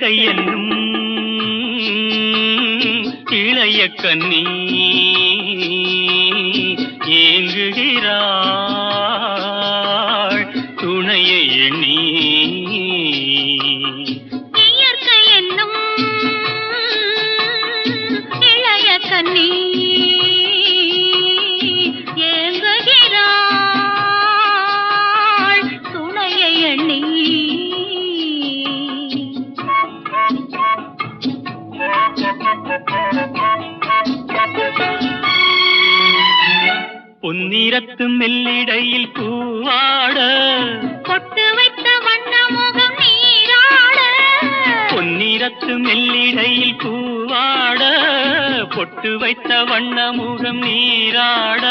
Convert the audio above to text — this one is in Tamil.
இயற்கை என்னும் இளைய கன்னி ஏங்குகிறாள் துணையை எண்ணி. இயற்கை என்னும் இளைய கன்னி ஏங்குகிறாள் துணையை எண்ணி. பொன்னிறத்து மெல்லிடையில் பூவாட பொட்டு வைத்த வண்ண முகம் நீராட. பொன்னிறத்து மெல்லிடையில் பூவாட பொட்டு வைத்த வண்ண முகம் நீராட.